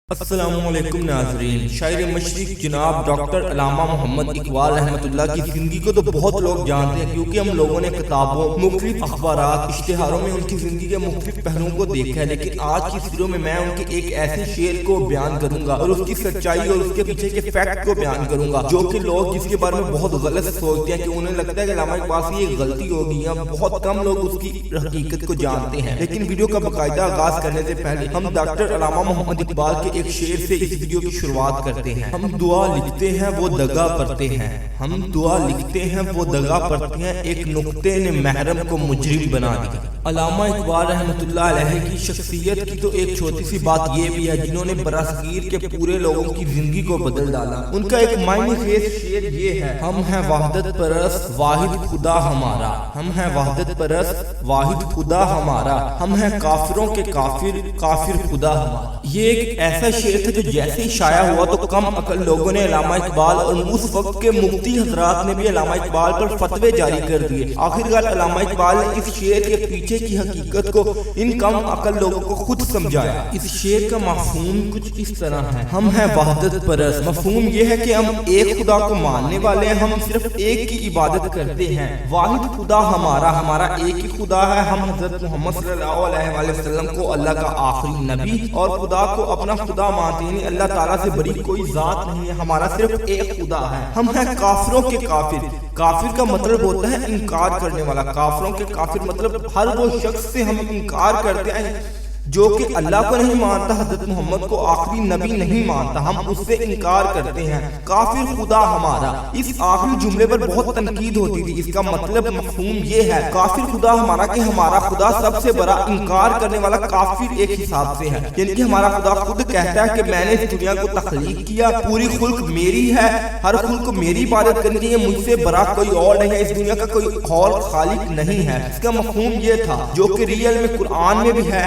السلام علیکم ناظرین، شاعر مشرق جناب ڈاکٹر علامہ محمد اقبال رحمۃ اللہ کی زندگی کو تو بہت لوگ جانتے ہیں، کیونکہ ہم لوگوں نے کتابوں، مختلف اخبارات، اشتہاروں میں ان کی زندگی کے مختلف پہلوؤں کو دیکھا ہے۔ لیکن آج کی اس ویڈیو میں ان کے ایک ایسے شعر کو بیان کروں گا اور اس کی سچائی اور اس کے پیچھے کے فیکٹ کو بیان کروں گا، جو کہ لوگ جس کے بارے میں بہت غلط سوچتے ہیں کہ انہیں لگتا ہے کہ علامہ اقبال سے یہ غلطی ہوگی، یا بہت کم لوگ اس کی حقیقت کو جانتے ہیں۔ لیکن ویڈیو کا باقاعدہ آغاز کرنے سے پہلے ہم ڈاکٹر علامہ محمد اقبال کے ایک شعر سے اس ویڈیو کی شروعات کرتے ہیں۔ ہم دعا لکھتے ہیں وہ دغا پڑھتے ہیں، ہم دعا لکھتے ہیں وہ دغا پڑھتے ہیں، ایک نقطے نے محرم کو مجرم بنا دیا۔ علامہ اقبال رحمۃ اللہ علیہ کی شخصیت کی تو ایک چھوٹی سی بات یہ بھی ہے جنہوں نے برصغیر کے پورے لوگوں کی زندگی کو بدل ڈالا۔ ان کا ایک معنی خیز شعر یہ ہے: ہم ہیں وحدت پرست واحد خدا ہمارا، ہم ہیں وحدت پرست واحد خدا ہمارا، ہم ہیں کافروں کے کافر، کافر خدا ہمارا۔ یہ ایک ایسا شعر تھا جو جیسے ہی شائع ہوا تو کم عقل لوگوں نے علامہ اقبال اور اس وقت کے مفتی حضرات نے بھی علامہ اقبال پر فتوے جاری کر دیے۔ آخرکار علامہ اقبال نے اس شعر کے پیچھے کی حقیقت کو ان کم عقل لوگوں کو خود سمجھایا۔ اس شعر کا مفہوم کچھ اس طرح ہے: ہم ہیں وحدت پرست، مفہوم یہ ہے کہ ہم ایک خدا کو ماننے والے ہیں، ہم صرف ایک کی عبادت کرتے ہیں۔ واحد خدا ہمارا، ہمارا ایک ہی خدا ہے، ہم حضرت محمد صلی اللہ علیہ وآلہ وسلم کو اللہ کا آخری نبی اور خدا کو اپنا خدا مانتے ہیں، اللہ تعالیٰ سے بڑی کوئی ذات نہیں ہے، ہمارا صرف ایک خدا ہے۔ ہم ہیں کافروں کے کافر، کافر کا مطلب ہوتا ہے انکار کرنے والا، کافروں کے کافر مطلب ہر وہ شخص سے ہم انکار کرتے ہیں جو کہ اللہ کو نہیں مانتا، حضرت محمد کو آخری نبی نہیں مانتا، ہم اس سے انکار کرتے ہیں۔ کافر خدا ہمارا، اس آخری جملے پر بہت تنقید ہوتی تھی۔ اس کا مطلب مفہوم یہ ہے: کافر خدا ہمارا کہ ہمارا خدا سب سے بڑا انکار کرنے والا کافر ایک حساب سے ہے، یعنی کہ ہمارا خدا خود کہتا ہے کہ میں نے اس دنیا کو تخلیق کیا، پوری خلق میری ہے، ہر خلق کو میری عبادت کرنی چاہیے، مجھ سے بڑا کوئی اور نہیں ہے، اس دنیا کا کوئی اور خالق نہیں ہے۔ اس کا مفہوم یہ تھا جو کہ ریئل میں قرآن میں بھی ہے۔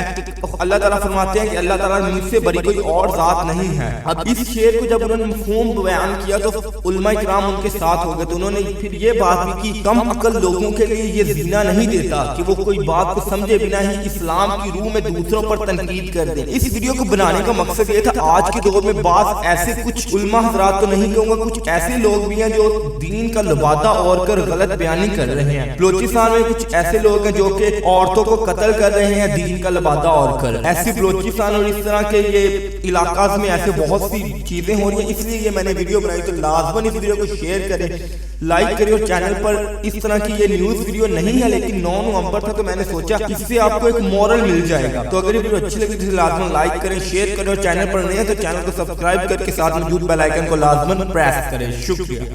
اللہ تعالیٰ فرماتے ہیں کہ اللہ تعالیٰ مجھ سے بڑی کوئی اور ذات نہیں ہے۔ اب اس شعر کو جب انہوں نے مفہوم بیان کیا تو علماء کرام ان کے ساتھ ہو گئے، تو انہوں نے پھر یہ بات بھی کی: کم عقل لوگوں کے لیے یہ زینہ نہیں دیتا کہ وہ کوئی بات کو سمجھے بنا ہی اسلام کی روح میں دوسروں پر تنقید کر دیں۔ اس ویڈیو کو بنانے کا مقصد یہ تھا، آج کے دور میں بعض ایسے کچھ علماء حضرات تو نہیں کہوں گا، کچھ ایسے لوگ بھی ہیں جو دین کا لبادہ اوڑھ کر غلط بیانی کر رہے ہیں۔ بلوچستان میں کچھ ایسے لوگ ہیں جو کہ عورتوں کو قتل کر رہے ہیں دین کا لبادہ اوڑھ کر۔ ایسی بلوچستان اور اس طرح کے یہ علاقات میں ایسے بہت سی چیزیں ہو رہی ہیں، اس لیے یہ میں نے ویڈیو بنائی۔ تو لازماً اس ویڈیو کو شیئر کریں، لائک کریں، اور چینل پر اس طرح کی یہ نیوز ویڈیو نہیں ہے، لیکن 9 نومبر تھا تو میں نے سوچا اس سے آپ کو ایک مورل مل جائے گا۔ تو اگر یہ ویڈیو اچھی لگی تو لازماً لائک کریں، شیئر کریں، اور چینل پر نئے ہیں تو چینل کو سبسکرائب کر کے ساتھ موجود بیل آئیکن کو لازماً پریس کریں۔ شکریہ۔